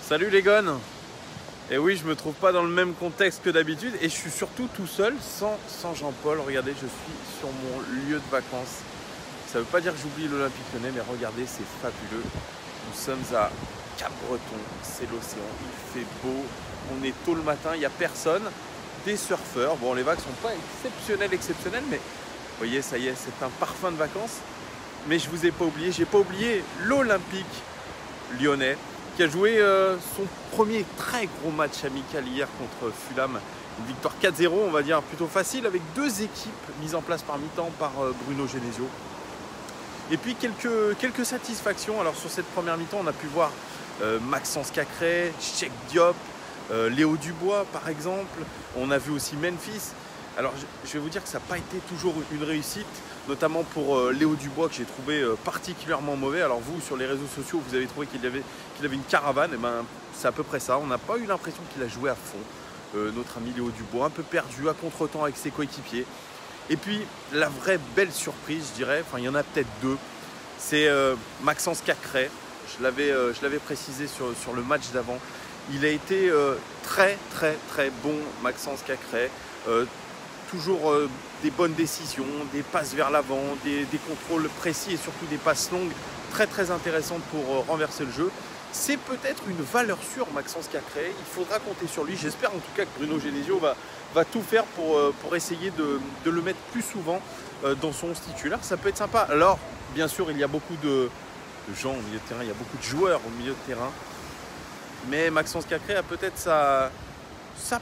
Salut les gones. Et oui, je me trouve pas dans le même contexte que d'habitude et je suis surtout tout seul, sans Jean-Paul. Regardez, je suis sur mon lieu de vacances. Ça veut pas dire que j'oublie l'Olympique Lyonnais, mais regardez, c'est fabuleux. Nous sommes à Cap-Breton, c'est l'océan, il fait beau, on est tôt le matin, il n'y a personne. Des surfeurs, bon les vagues sont pas exceptionnelles, mais vous voyez, ça y est, c'est un parfum de vacances. Mais je vous ai pas oublié, j'ai pas oublié l'Olympique Lyonnais qui a joué son premier très gros match amical hier contre Fulham. Une victoire 4-0, on va dire plutôt facile, avec deux équipes mises en place par mi-temps par Bruno Genesio. Et puis quelques satisfactions. Alors sur cette première mi-temps, on a pu voir Maxence Cacré, Cheikh Diop, Léo Dubois par exemple. On a vu aussi Memphis. Alors je vais vous dire que ça n'a pas été toujours une réussite, notamment pour Léo Dubois que j'ai trouvé particulièrement mauvais. Alors vous, sur les réseaux sociaux, vous avez trouvé qu'il avait une caravane. Et ben, c'est à peu près ça. On n'a pas eu l'impression qu'il a joué à fond. Notre ami Léo Dubois, un peu perdu à contre-temps avec ses coéquipiers. Et puis la vraie belle surprise, je dirais, enfin il y en a peut-être deux, c'est Maxence Cacré. Je l'avais précisé sur le match d'avant. Il a été très bon, Maxence Cacré. Toujours des bonnes décisions, des passes vers l'avant, des contrôles précis et surtout des passes longues très intéressantes pour renverser le jeu. C'est peut-être une valeur sûre, Maxence Cacré. Il faudra compter sur lui. J'espère en tout cas que Bruno Genesio va tout faire pour essayer de le mettre plus souvent dans son 11 titulaire. Ça peut être sympa. Alors, bien sûr, il y a beaucoup de gens au milieu de terrain, il y a beaucoup de joueurs au milieu de terrain. Mais Maxence Cacré a peut-être sa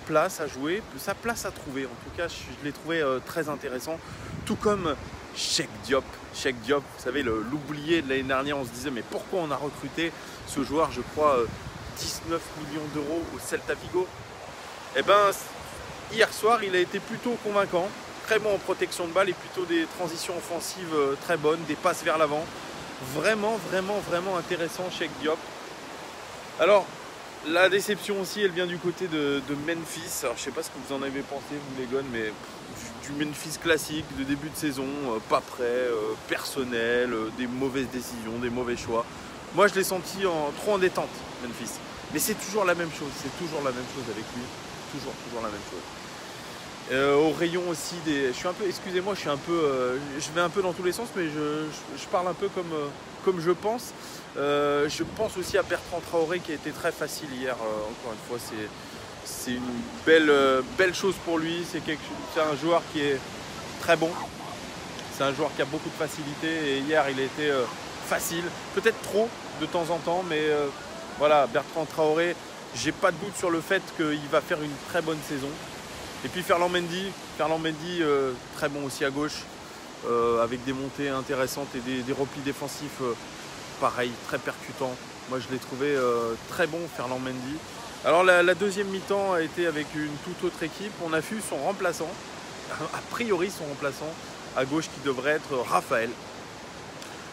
place à jouer, sa place à trouver. En tout cas, je l'ai trouvé très intéressant. Tout comme Cheikh Diop. Cheikh Diop, vous savez, l'oublié de l'année dernière, on se disait mais pourquoi on a recruté ce joueur, je crois, 19 millions d'euros au Celta Vigo. Eh bien, hier soir, il a été plutôt convaincant. Très bon en protection de balle et plutôt des transitions offensives très bonnes, des passes vers l'avant. Vraiment intéressant, Cheikh Diop. Alors, la déception aussi, elle vient du côté de Memphis. Alors, je ne sais pas ce que vous en avez pensé, vous les gones, mais du Memphis classique de début de saison, pas prêt, personnel, des mauvaises décisions, des mauvais choix. Moi, je l'ai senti trop en détente, Memphis. Mais c'est toujours la même chose, avec lui. Toujours la même chose. Au rayon aussi des... Excusez-moi, je vais un peu dans tous les sens, mais je parle un peu comme je pense. Je pense aussi à Bertrand Traoré qui a été très facile hier. Encore une fois, c'est une belle chose pour lui. C'est un joueur qui est très bon. C'est un joueur qui a beaucoup de facilité. Et hier, il a été facile. Peut-être trop de temps en temps. Mais voilà, Bertrand Traoré, j'ai pas de doute sur le fait qu'il va faire une très bonne saison. Et puis Ferland Mendy, très bon aussi à gauche. Avec des montées intéressantes et des replis défensifs. Pareil, très percutant. Moi, je l'ai trouvé très bon, Ferland Mendy. Alors, la deuxième mi-temps a été avec une toute autre équipe. On a vu son remplaçant, a priori son remplaçant, à gauche, qui devrait être Raphaël.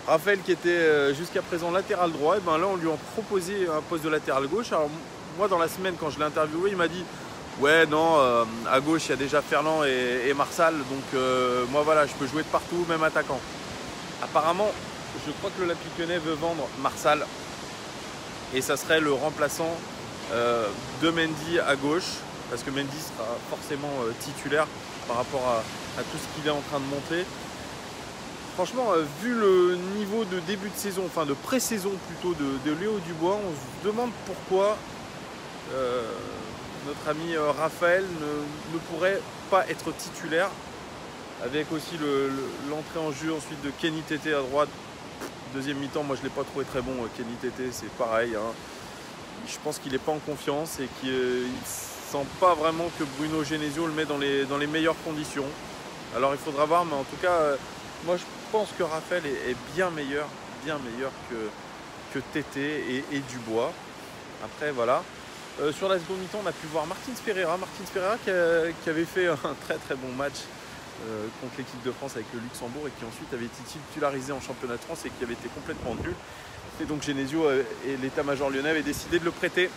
Raphaël qui était jusqu'à présent latéral droit. Et ben là, on lui a proposé un poste de latéral gauche. Alors, moi, dans la semaine, quand je l'ai interviewé, il m'a dit « Ouais, non, à gauche, il y a déjà Ferland et Marsal. Donc, moi, voilà, je peux jouer de partout, même attaquant. » Apparemment, je crois que l'Olympique Lyonnais veut vendre Marsal et ça serait le remplaçant de Mendy à gauche, parce que Mendy sera forcément titulaire par rapport à tout ce qu'il est en train de monter. Franchement, vu le niveau de début de saison, enfin de pré-saison plutôt de Léo Dubois, on se demande pourquoi notre ami Raphaël ne pourrait pas être titulaire, avec aussi l'entrée en jeu ensuite de Kenny Tété à droite. Deuxième mi-temps, moi je ne l'ai pas trouvé très bon. Kenny Tété, c'est pareil. Hein. Je pense qu'il n'est pas en confiance et qu'il ne sent pas vraiment que Bruno Genesio le met dans les meilleures conditions. Alors il faudra voir, mais en tout cas, moi je pense que Raphaël est bien meilleur que Tété et Dubois. Après, voilà. Sur la seconde mi-temps, on a pu voir Martins Pereira qui avait fait un très bon match contre l'équipe de France avec le Luxembourg et qui ensuite avait été titularisé en championnat de France et qui avait été complètement nul. Et donc Genesio et l'état-major lyonnais avaient décidé de le prêter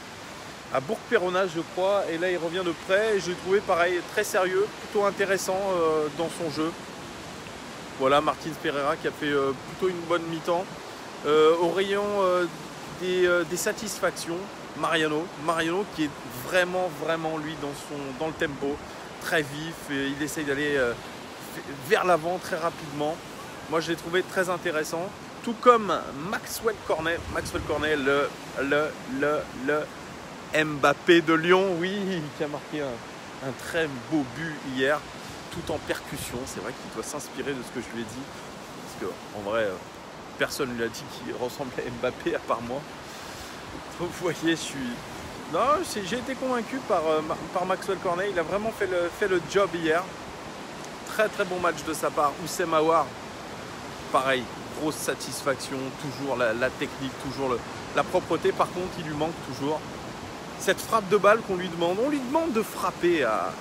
à Bourg-Péronage, je crois. Et là, il revient de près. Et je l'ai trouvé pareil, très sérieux, plutôt intéressant dans son jeu. Voilà, Martins Pereira qui a fait plutôt une bonne mi-temps. Au rayon des satisfactions. Mariano qui est vraiment lui dans le tempo, très vif, et il essaye d'aller vers l'avant très rapidement. Moi je l'ai trouvé très intéressant, tout comme Maxwell Cornet, le Mbappé de Lyon, oui, qui a marqué un très beau but hier, tout en percussion. C'est vrai qu'il doit s'inspirer de ce que je lui ai dit, parce qu'en vrai, personne ne lui a dit qu'il ressemblait à Mbappé à part moi. Donc vous voyez, j'ai été convaincu par Maxwell Cornet. Il a vraiment fait le job hier. Très bon match de sa part. Oussem Aouar, pareil, grosse satisfaction, toujours la technique, toujours la propreté. Par contre, il lui manque toujours cette frappe de balle qu'on lui demande. On lui demande de frapper à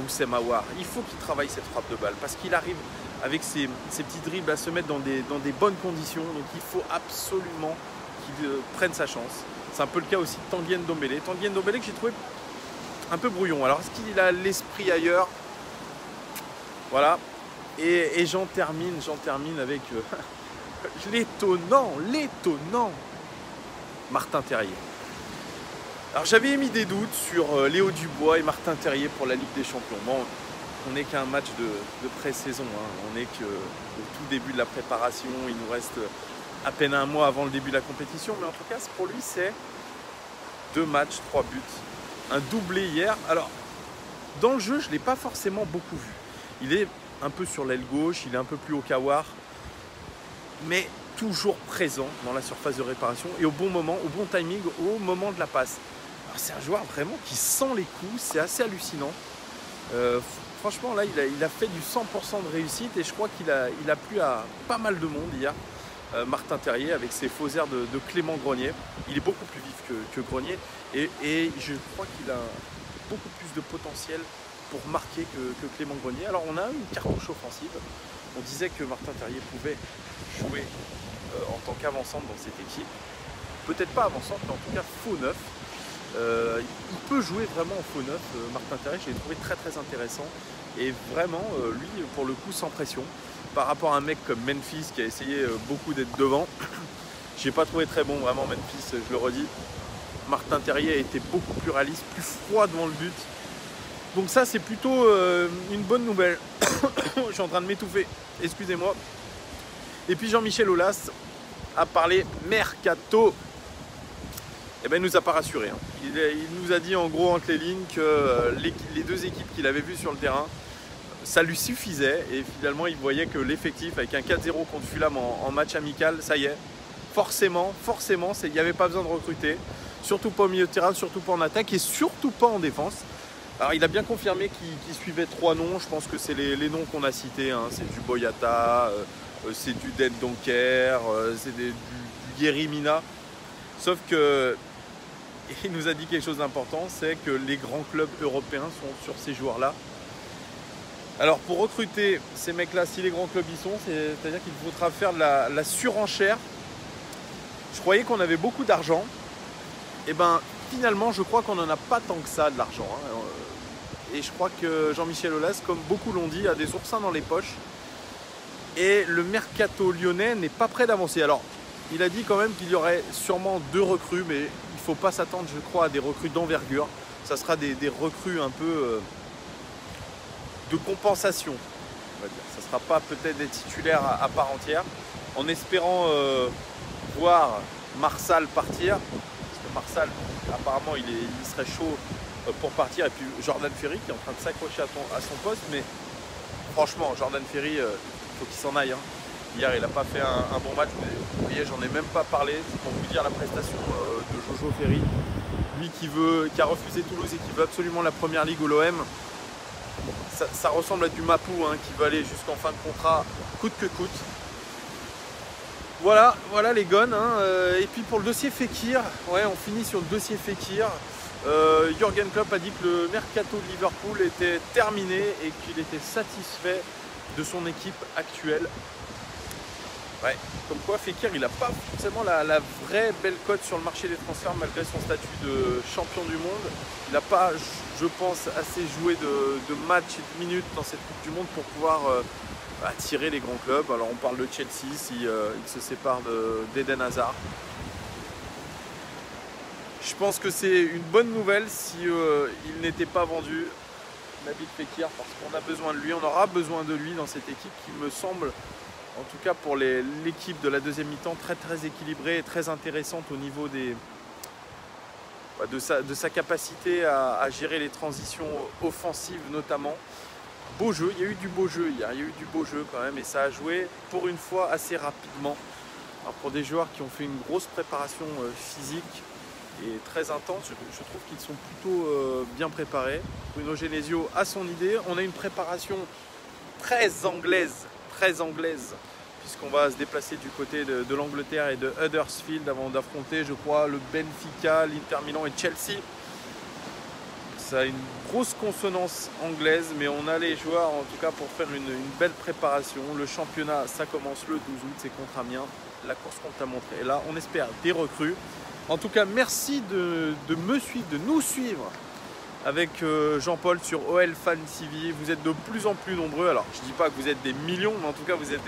Oussem Aouar. Il faut qu'il travaille cette frappe de balle parce qu'il arrive avec ses petits dribbles à se mettre dans des bonnes conditions. Donc il faut absolument qu'il prenne sa chance. C'est un peu le cas aussi de Tanguy Ndombele. Tanguy Ndombele que j'ai trouvé un peu brouillon. Alors est-ce qu'il a l'esprit ailleurs? Voilà. Et j'en termine avec l'étonnant Martin Terrier. Alors j'avais émis des doutes sur Léo Dubois et Martin Terrier pour la Ligue des Champions. Bon, on n'est qu'un match de pré-saison, hein. On n'est qu'au tout début de la préparation. Il nous reste à peine un mois avant le début de la compétition. Mais en tout cas, pour lui, c'est 2 matchs, 3 buts. Un doublé hier. Alors, dans le jeu, je ne l'ai pas forcément beaucoup vu. Il est un peu sur l'aile gauche, il est un peu plus haut qu'Aouar, mais toujours présent dans la surface de réparation et au bon moment, au bon timing, au moment de la passe. C'est un joueur vraiment qui sent les coups, c'est assez hallucinant. Franchement, là, il a fait du 100% de réussite et je crois qu'il a plu à pas mal de monde hier. Martin Terrier avec ses faux airs de Clément Grenier. Il est beaucoup plus vif que Grenier et je crois qu'il a beaucoup plus de potentiel pour marquer que Clément Grenier. Alors on a une cartouche offensive. On disait que Martin Terrier pouvait jouer en tant qu'avancante dans cette équipe. Peut-être pas avancante, mais en tout cas faux neuf. Il peut jouer vraiment en faux neuf. Martin Terrier, je l'ai trouvé très intéressant. Et vraiment, lui, pour le coup, sans pression. Par rapport à un mec comme Memphis qui a essayé beaucoup d'être devant. Je n'ai pas trouvé très bon, vraiment, Memphis, je le redis. Martin Terrier a été beaucoup plus réaliste, plus froid devant le but. Donc ça, c'est plutôt une bonne nouvelle. Je suis en train de m'étouffer, excusez-moi. Et puis Jean-Michel Aulas a parlé mercato. Eh ben, il nous a pas rassuré, hein. Il nous a dit en gros entre les lignes que les 2 équipes qu'il avait vues sur le terrain, ça lui suffisait. Et finalement, il voyait que l'effectif, avec un 4-0 contre Fulham en match amical, ça y est, forcément, il n'y avait pas besoin de recruter. Surtout pas au milieu de terrain, surtout pas en attaque et surtout pas en défense. Alors il a bien confirmé qu'il suivait 3 noms, je pense que c'est les noms qu'on a cités, hein. C'est du Boyata, c'est du Den Donker, c'est du Yerry Mina. Sauf que il nous a dit quelque chose d'important, c'est que les grands clubs européens sont sur ces joueurs-là. Alors pour recruter ces mecs-là, si les grands clubs y sont, c'est-à-dire qu'il faudra faire de la surenchère. Je croyais qu'on avait beaucoup d'argent. Et ben finalement, je crois qu'on n'en a pas tant que ça de l'argent, hein. Et je crois que Jean-Michel Aulas, comme beaucoup l'ont dit, a des oursins dans les poches. Et le mercato lyonnais n'est pas prêt d'avancer. Alors, il a dit quand même qu'il y aurait sûrement 2 recrues, mais il ne faut pas s'attendre, je crois, à des recrues d'envergure. Ça sera des recrues un peu de compensation, on va dire. Ça ne sera pas peut-être des titulaires à part entière. En espérant voir Marsal partir. Parce que Marsal, apparemment, il serait chaud pour partir. Et puis Jordan Ferry qui est en train de s'accrocher à son poste. Mais franchement, Jordan Ferry, il faut qu'il s'en aille, hein. Hier, il n'a pas fait un bon match. Vous voyez, j'en ai même pas parlé. C'est pour vous dire la prestation de Jojo Ferry. Lui qui a refusé Toulouse et qui veut absolument la première ligue ou l'OM. Ça ressemble à du Mapou, hein, qui veut aller jusqu'en fin de contrat, coûte que coûte. Voilà les gones, hein. Et puis pour le dossier Fekir, ouais, on finit sur le dossier Fekir. Jürgen Klopp a dit que le mercato de Liverpool était terminé et qu'il était satisfait de son équipe actuelle. Ouais, comme quoi Fekir, il n'a pas forcément la vraie belle cote sur le marché des transferts malgré son statut de champion du monde. Il n'a pas, je pense, assez joué de matchs et de minutes dans cette Coupe du Monde pour pouvoir attirer les grands clubs. Alors on parle de Chelsea, si il se sépare d'Eden Hazard. Je pense que c'est une bonne nouvelle si il n'était pas vendu, Nabil Fekir, parce qu'on a besoin de lui, on aura besoin de lui dans cette équipe qui me semble, en tout cas pour l'équipe de la deuxième mi-temps, très équilibrée et très intéressante au niveau de sa capacité à gérer les transitions offensives notamment. Beau jeu, il y a eu du beau jeu hier, il y a eu du beau jeu quand même et ça a joué pour une fois assez rapidement. Alors pour des joueurs qui ont fait une grosse préparation physique et très intense, je trouve qu'ils sont plutôt bien préparés. Bruno Genesio a son idée, on a une préparation très anglaise, puisqu'on va se déplacer du côté de l'Angleterre et de Huddersfield avant d'affronter, je crois, le Benfica, l'Inter Milan et Chelsea. Ça a une grosse consonance anglaise, mais on a les joueurs en tout cas pour faire une belle préparation. Le championnat, ça commence le 12 août, c'est contre Amiens. La course qu'on t'a montré. Et là, on espère des recrues. En tout cas, merci de me suivre, de nous suivre avec Jean-Paul sur OL Fan TV. Vous êtes de plus en plus nombreux. Alors, je ne dis pas que vous êtes des millions, mais en tout cas, vous êtes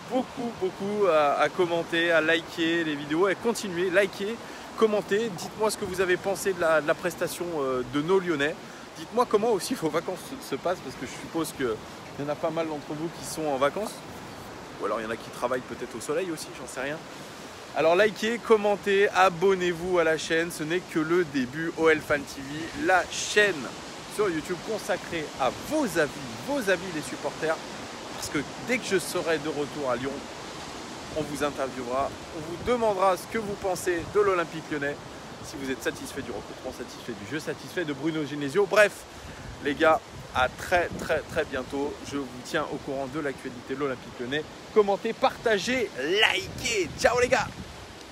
beaucoup à commenter, à liker les vidéos et continuer, liker, commenter. Dites-moi ce que vous avez pensé de la prestation de nos Lyonnais. Dites-moi comment aussi vos vacances se passent, parce que je suppose qu'il y en a pas mal d'entre vous qui sont en vacances. Ou alors il y en a qui travaillent peut-être au soleil aussi, j'en sais rien. Alors likez, commentez, abonnez-vous à la chaîne. Ce n'est que le début. OL Fan TV, la chaîne sur YouTube consacrée à vos avis des supporters. Parce que dès que je serai de retour à Lyon, on vous interviewera, on vous demandera ce que vous pensez de l'Olympique Lyonnais. Si vous êtes satisfait du recrutement, satisfait du jeu, satisfait de Bruno Genesio. Bref, les gars, à très bientôt. Je vous tiens au courant de l'actualité de l'Olympique Lyonnais. Commentez, partagez, likez. Ciao les gars!